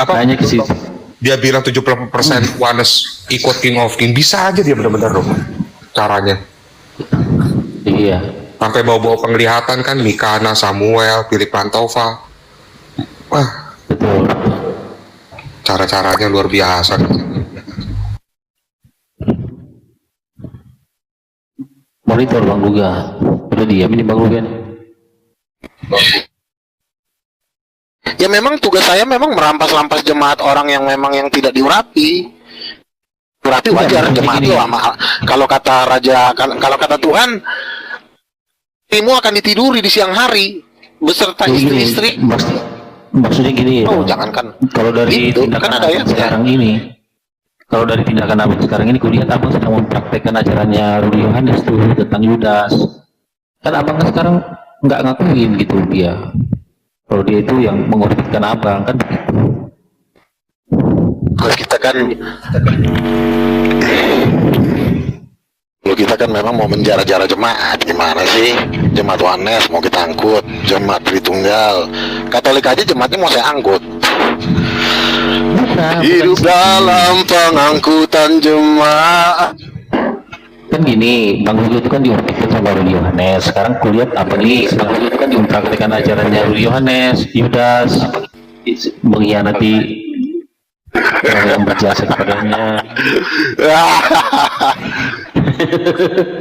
Tanya ke situ. Dia bilang 70% Yohanes ikut King of King. Bisa aja dia benar-benar loh caranya. Iya. Sampai bawa-bawa penglihatan kan, Mikana, Samuel, Philip Pantova. Wah, Betul. cara-caranya luar biasa. Monitor Bang Luga. Udah diam ini Bang Luga nih. Ya memang tugas saya memang merampas-rampas jemaat orang yang memang yang tidak diurapi. Urapi wajar jemaat itu lama. Kalau kata raja, kalau kata Tuhan, timu akan ditiduri di siang hari beserta istri-istri. Maksudnya gini ya. Oh, jangankan. Kalau dari Gitu, tindakan kan ada ya. sekarang ini, Kalau dari tindakan abang sekarang ini, kulihat abang sedang mempraktekkan ajarannya Rudi Yohanes tuh tentang Yudas. Kan abang kan sekarang nggak ngakuin gitu dia. Kalau dia itu yang mengorbitkan abang kan begitu. Kalau kita kan memang mau menjara-jara jemaat, gimana sih? Jemaat Yohanes mau kita angkut, jemaat Tritunggal, Katolik aja jemaatnya mau saya angkut. Hidup dalam pengangkutan jemaat. Kan gini, Bang Lugo itu kan diorbitkan sama Rudi Yohanes. Sekarang kulihat apa nih? Bang Lugo itu kan mempraktekkan ajarannya Rudi Yohanes, Yudas, mengkhianati orang yang berjasa kepadanya.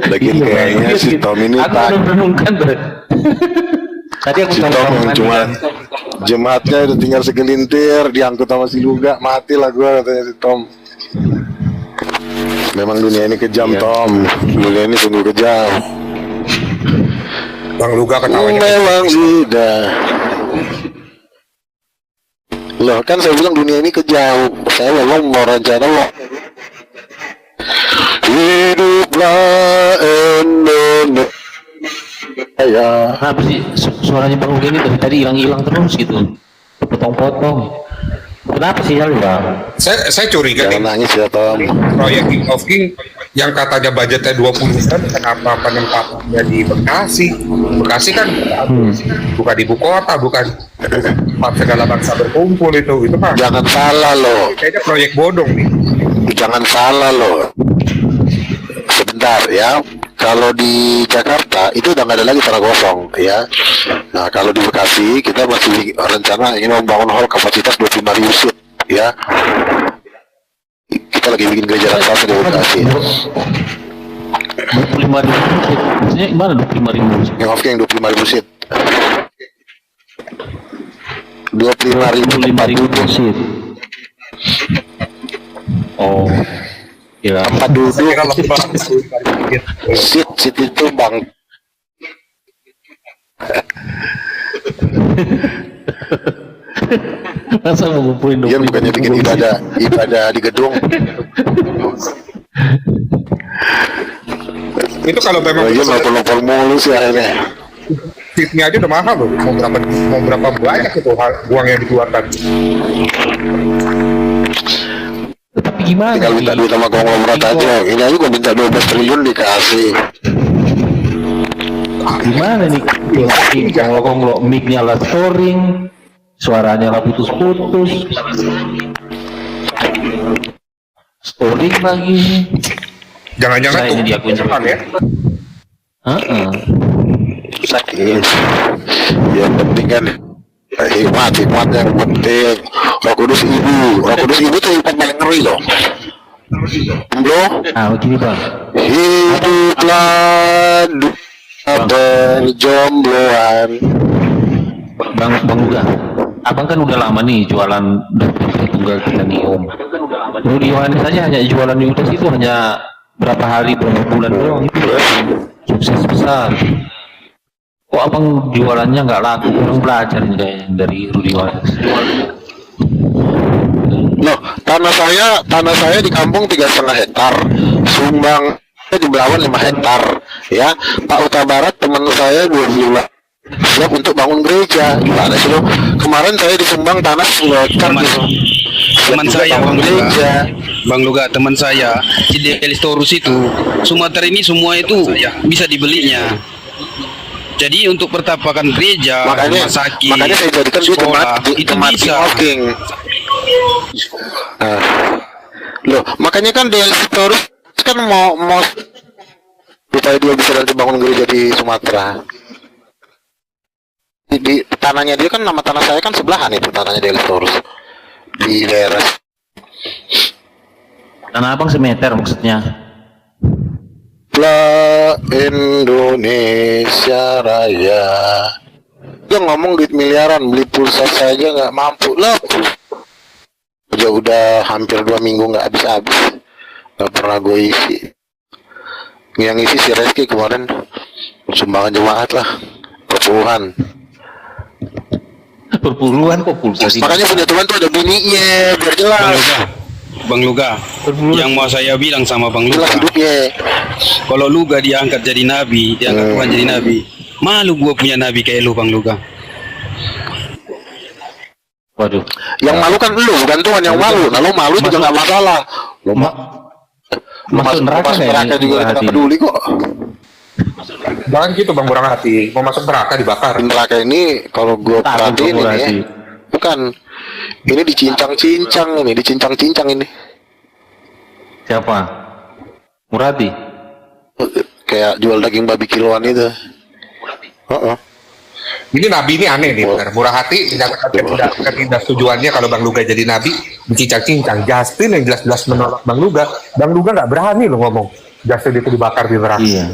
Lagi kayaknya si Tom ini aku tak. udah merenungkan tadi aku Si Tom yang cuma jemaatnya udah tinggal segelintir, diangkut sama si Luga, matilah gua, katanya si Tom. Memang dunia ini kejam, Tom. Dunia ini sungguh kejam. Bang Luga ketawanya. Memang sudah. Loh, kan saya bilang dunia ini kejam. Saya belum mau rencana loh. Hiduplah Indonesia. Kenapa sih suaranya Bang Lugo ini dari tadi hilang-hilang terus gitu, potong-potong? Kenapa sih hal Bang? Saya curiga nih, Jangan nangis ya, Tom. proyek King of King yang katanya budgetnya 20 kan, kenapa penempatannya di Bekasi? Bekasi kan bukan ibu kota, bukan tempat segala bangsa berkumpul itu kan. Jangan salah loh. Kayaknya proyek bodong nih. Jangan salah loh. Sebentar ya. Kalau di Jakarta itu udah nggak ada lagi tanah kosong ya. Nah kalau di Bekasi kita masih rencana ingin membangun hall kapasitas 25.000 seat ya. Kita lagi bikin gereja raksasa di Bekasi. 25.000 seat. Maksudnya gimana 25.000? Yang oke yang 25.000 seat. 25.000 tempat duduk. seat. Oh. Ya. Tempat duduk. Kira lebah. Seat itu bang. Masa mau ngumpulin Dia bukannya bikin ibadah di gedung. Itu kalau memang Dia nelpon mulu sih akhirnya. seatnya aja udah mahal loh. Mau berapa banyak itu uang yang dikeluarkan? Tapi gimana? Tinggal minta duit sama konglomerat aja. Ini aja gua minta 12 triliun dikasih. Gimana nih? Kalau mic-nya lah storing, suaranya lah putus-putus, storing lagi. Jangan-jangan Saya tuh ini diakuin Jepang ya. Yang penting kan hikmat yang penting. Roh Kudus ibu tuh yang paling ngeri loh. Bro, Begini Bang. hiduplah berjombloan. Bang Uga, abang kan udah lama nih jualan tunggal titanium. Rudi Yohanes saja hanya jualan Yudas itu hanya berapa hari, berapa bulan doang itu sukses besar. Kok abang jualannya nggak laku? Kurang belajar nih kayaknya dari Rudi Yohanes. Loh, tanah saya di kampung 3,5 hektar, sumbang di Belawan 5 hektar, ya. Pak Uta Barat teman saya 25 siap untuk bangun gereja. Gimana sih lo? Kemarin saya disumbang tanah 10 hektar gitu. Teman saya Bang Luga, teman saya di Delistorus itu, Sumatera ini semua itu bisa dibelinya. Jadi untuk pertapakan gereja, makanya rumah sakit, saya jadikan dia sekolah, itu bisa. Loh, makanya kan Delistorus kan mau supaya dia bisa nanti bangun gereja di Sumatera. Di tanahnya dia kan, nama tanah saya kan sebelahan itu tanahnya Delistorus di daerah. Tanah abang semeter maksudnya? La Indonesia Raya. Dia ngomong duit miliaran, beli pulsa saja nggak mampu lah. Udah hampir 2 minggu nggak habis-habis, nggak pernah gue isi. Yang isi si Reski kemarin sumbangan jemaat lah, perpuluhan Kok pulsa sih? makanya punya Tuhan tuh ada bunyinya biar jelas. Bang Luga. Yang mau saya bilang sama Bang Itulah Luga, hidupnya. kalau lu gak diangkat jadi nabi, diangkat Tuhan jadi nabi, malu gua punya nabi kayak lu Bang Luga. Waduh. Yang malu kan lu, bukan Tuhan yang malu. Nah, lu malu juga nggak masalah. Lu Masuk neraka masuk nih, neraka juga kita hati. peduli kok. Jangan gitu bang, murah hati. Mau masuk neraka dibakar. Neraka ini kalau gue Takut perhatiin murah ini, hati. bukan. Ini dicincang-cincang ini, dicincang-cincang ini. Siapa? Muradi. Kayak jual daging babi kiloan itu. Heeh. Ini nabi ini aneh nih, benar. Murah hati tidak ketidaksetujuannya kalau Bang Luga jadi nabi dicincang-cincang. Justin yang jelas-jelas menolak Bang Luga. Bang Luga nggak berani loh ngomong Justin itu dibakar di neraka. Iya.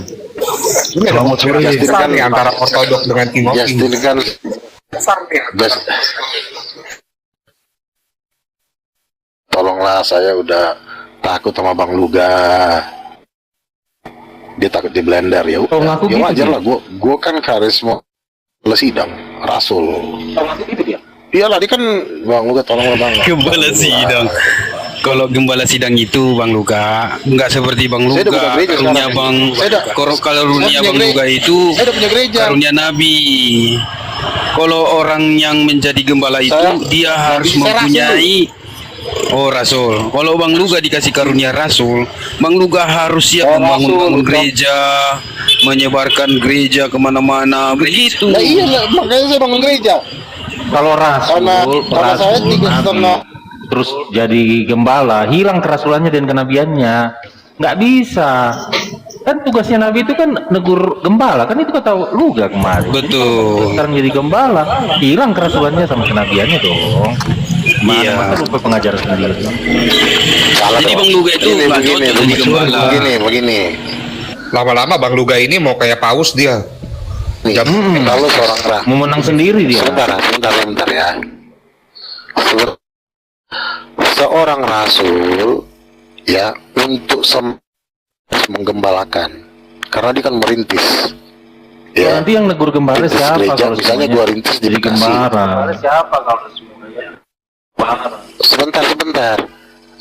Ini ada Justin besar kan nih antara ortodok dengan Timothy. Justin kan Besar nih. tolonglah, saya udah takut sama Bang Luga. Dia takut di blender ya. Oh, ngaku Ya gitu wajar dia? lah, gua kan karisma sidang Rasul. Iyalah, dia kan Bang Luga, tolonglah Bang. Gembala sidang. Kalau gembala sidang itu Bang Luga nggak seperti Bang Saya udah Luga, buka gereja karunia sekarang. Bang, Saya udah- kalau saya karunia punya Bang gereja. Luga itu Saya udah punya gereja. karunia Nabi. Kalau orang yang menjadi gembala itu Saya- dia harus saya mempunyai Rasul. Kalau Bang Luga dikasih karunia Rasul, Bang Luga harus siap membangun gereja, menyebarkan gereja kemana-mana, begitu. Nah iya lah, makanya saya bangun gereja. Kalau rasul, Karena saya rasul, 3,5 nabi, terus jadi gembala, hilang kerasulannya dan kenabiannya. Nggak bisa. Kan tugasnya nabi itu kan negur gembala, kan itu kata Luga kemarin. Betul. Sekarang jadi gembala, hilang kerasulannya sama kenabiannya dong. Mana Iya. masa lupa pengajar sendiri. Salah Jadi dong. Bang Luga itu nggak cocok jadi gembala. Begini. Lama-lama Bang Luga ini mau kayak paus dia. Nih, kalau seorang Mau menang sendiri dia. sebentar ya. Seorang rasul ya untuk menggembalakan, karena dia kan merintis. Ya, Nanti yang negur gembala rintis siapa gereja, kalau misalnya semuanya gua rintis di jadi Bekasi. gembala? Sebentar.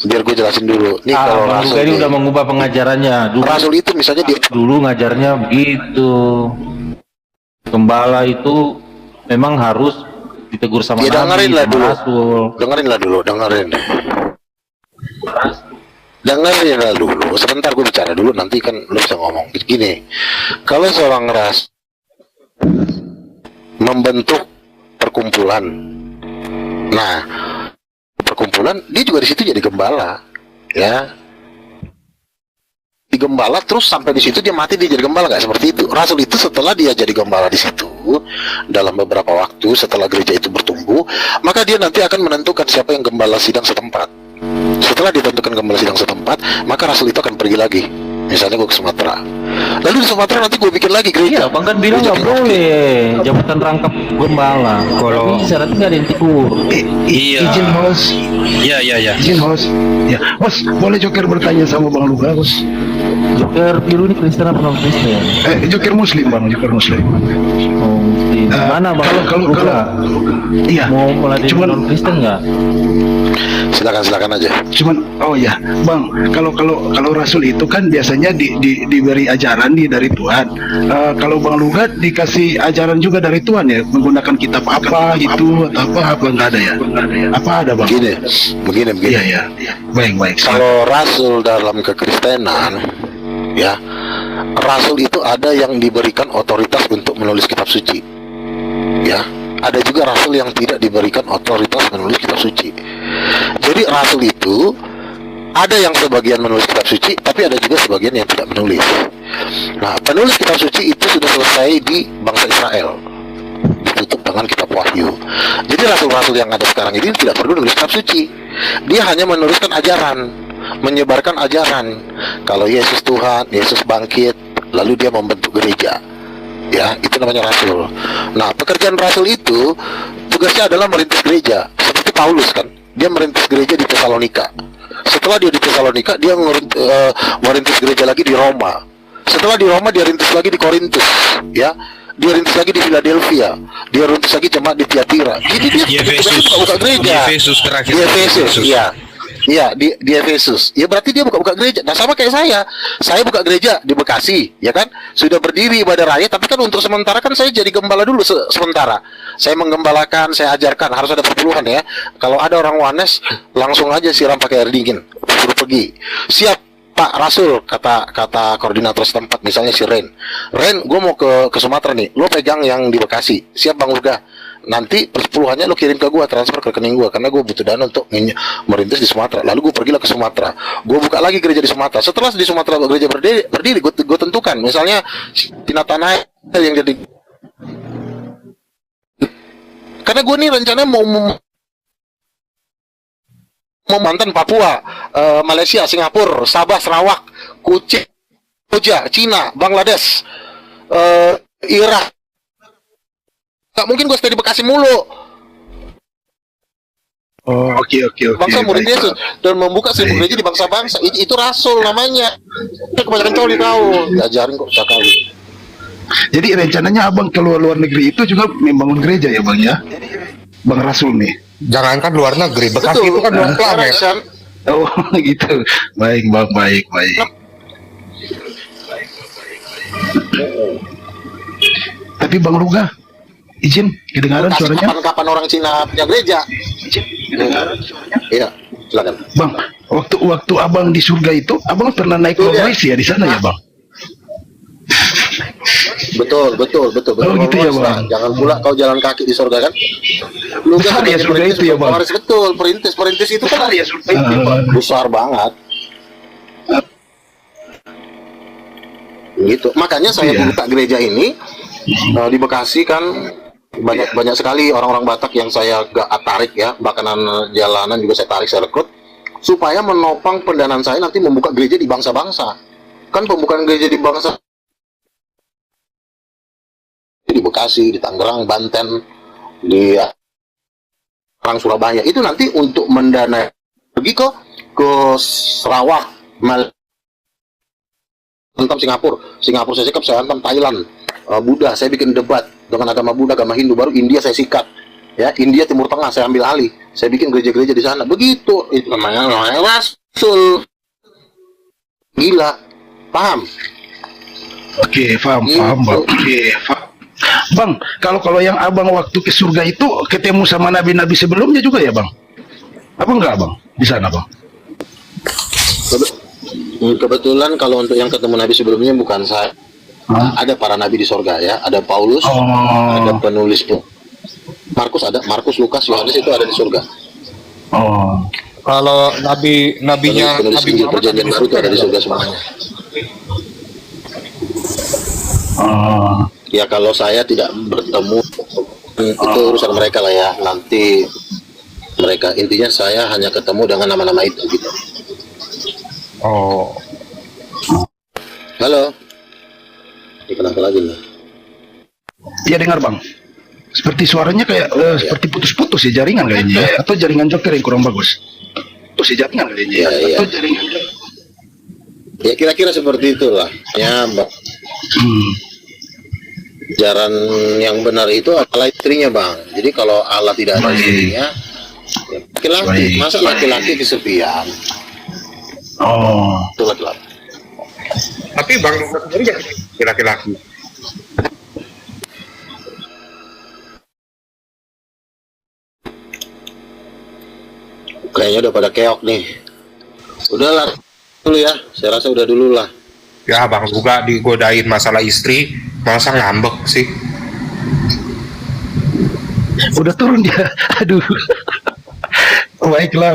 Biar gue jelasin dulu. Nih kalau Bang rasul Luga ini nih, udah mengubah pengajarannya. rasul itu misalnya dia Dulu ngajarnya begitu. Gembala itu memang harus ditegur sama Ya, nabi, dengerin lah sama dulu. rasul. dengerin lah dulu. Dengerin lah dulu. Sebentar gue bicara dulu, nanti kan lu bisa ngomong. Gini, kalau seorang ras membentuk perkumpulan, nah perkumpulan dia juga di situ jadi gembala, ya. Di gembala terus sampai di situ dia mati, dia jadi gembala, nggak seperti itu. Rasul itu setelah dia jadi gembala di situ, dalam beberapa waktu setelah gereja itu bertumbuh, maka dia nanti akan menentukan siapa yang gembala sidang setempat. Setelah ditentukan gembala sidang setempat, maka rasul itu akan pergi lagi. Misalnya gue ke Sumatera, lalu di Sumatera nanti gue bikin lagi gereja. Iya, Bang kan bilang Gereja nggak Bintang. boleh jabatan rangkap gembala. Kalau- Bisa, nanti nggak ada yang tegur. Iya. Izin host, Iya. izin host. Ya, host, boleh Joker bertanya sama Bang Luga, host? Joker biru ini Kristen apa non Kristen? Joker Muslim, Bang, Joker Muslim. Oh, di mana Bang? Kalau Luga? iya, Mau meladeni Cuman- non Kristen nggak? Silakan aja. cuman oh ya, Bang, kalau Rasul itu kan biasanya diberi ajaran nih dari Tuhan. Kalau Bang Luga dikasih ajaran juga dari Tuhan ya, menggunakan kitab apa gitu atau apa nggak ada ya? Apa ada Bang? Begini. Iya. Baik. Kalau rasul dalam kekristenan, ya, rasul itu ada yang diberikan otoritas untuk menulis kitab suci, ya. Ada juga rasul yang tidak diberikan otoritas menulis kitab suci. Jadi rasul itu ada yang sebagian menulis kitab suci, tapi ada juga sebagian yang tidak menulis. Nah, penulis kitab suci itu sudah selesai di bangsa Israel, ditutup dengan kitab Wahyu. Jadi rasul-rasul yang ada sekarang ini tidak perlu menulis kitab suci. Dia hanya menuliskan ajaran, menyebarkan ajaran. Kalau Yesus Tuhan, Yesus bangkit, lalu dia membentuk gereja. Ya, itu namanya rasul. Nah, pekerjaan rasul itu tugasnya adalah merintis gereja. Seperti Paulus kan, dia merintis gereja di Tesalonika. Setelah dia di Tesalonika, dia merintis gereja lagi di Roma. Setelah di Roma, dia rintis lagi di Korintus, ya. Dia rintis lagi di Philadelphia. Dia rintis lagi jemaat di Tiatira. Jadi dia Di Efesus. buka gereja. Di Efesus terakhir. Di Efesus, iya. Iya, di Efesus. Ya berarti dia buka gereja. Nah sama kayak saya buka gereja di Bekasi, ya kan? Sudah berdiri ibadah raya, tapi kan untuk sementara kan saya jadi gembala dulu sementara. Saya menggembalakan, saya ajarkan, harus ada perpuluhan ya. Kalau ada orang wanes, langsung aja siram pakai air dingin, suruh pergi. Siap Pak Rasul, kata koordinator setempat, misalnya si Ren, gue mau ke Sumatera nih, lo pegang yang di Bekasi. Siap Bang Luga. Nanti persepuluhannya lo kirim ke gua, transfer ke rekening gua, karena gua butuh dana untuk merintis di Sumatera. Lalu gua pergilah ke Sumatera, gua buka lagi gereja di Sumatera. Setelah di Sumatera gereja berdiri, gua tentukan, misalnya Tinatanai yang jadi, karena gua nih rencananya mau mantan Papua, Malaysia, Singapura, Sabah, Sarawak, Kuching, Kamboja, Cina, Bangladesh, Irak. Gak mungkin gue stay di Bekasi mulu. Oh, oke. Bangsa murid Baik, Yesus dan membuka 1000 gereja di bangsa-bangsa. Itu rasul namanya. Kebanyakan cowok tahu. Diajarin kok sekali. Jadi rencananya abang keluar luar negeri itu juga membangun gereja ya bang ya? Bang Rasul nih. Jangankan luar negeri, Bekasi Betul. itu kan luar planet. Oh gitu. Baik bang, baik. Tapi Bang Luga, izin kedengaran suaranya? Kapan orang Cina punya gereja? Iya, silakan. Bang, waktu abang di surga itu, abang pernah naik Rolls Royce ya di sana ya bang? Betul. Oh, gitu ya, Bang. Jangan pula kau jalan kaki di surga kan? Lu Besar ya surga itu ya, Bang? Betul, perintis itu kan ya surga itu, Bang. besar banget. Gitu. Makanya saya buka gereja ini di Bekasi kan banyak sekali orang-orang Batak yang saya gak tarik ya, makanan jalanan juga saya tarik, saya rekrut supaya menopang pendanaan saya nanti membuka gereja di bangsa-bangsa. Kan pembukaan gereja di bangsa di Bekasi, di Tangerang, Banten, di orang Surabaya itu nanti untuk mendanai pergi ke Sarawak, hantam Singapura saya sikap, saya hantam Thailand, Buddha saya bikin debat dengan agama Buddha, agama Hindu, baru India saya sikat ya, India Timur Tengah saya ambil alih, saya bikin gereja-gereja di sana. Begitu itu namanya rasul. Gila, paham? Oke, paham bang. Bang, kalau yang abang waktu ke surga itu ketemu sama nabi-nabi sebelumnya juga ya bang? Apa enggak bang di sana bang? Kebetulan kalau untuk yang ketemu nabi sebelumnya bukan saya. Ada para nabi di surga ya, ada Paulus, ada penulis Markus, Lukas, Yohanes itu ada di surga. Kalau nabinya penulis Nabi Injil Muhammad perjanjian baru itu ada di surga semuanya. Ya kalau saya tidak bertemu itu urusan mereka lah ya, nanti mereka, intinya saya hanya ketemu dengan nama-nama itu gitu. Oh. Halo, ini kenapa lagi nih? Iya dengar bang. Seperti suaranya kayak seperti putus-putus ya jaringan kayaknya ya? Atau jaringan joker yang kurang bagus? Putus ya jaringan kayaknya ya? Atau jaringan joker? Ya kira-kira seperti itulah ya Mbak. Jalan yang benar itu adalah istrinya bang. Jadi kalau Allah tidak ada istrinya, laki-laki, masa laki-laki kesepian? Itu laki-laki. Tapi Bang Luga sendiri ya laki-laki. Kayaknya udah pada keok nih. Udahlah dulu ya, saya rasa udah dulu lah. Ya Bang Luga digodain masalah istri, masa ngambek sih? Udah turun dia. Aduh. Baiklah.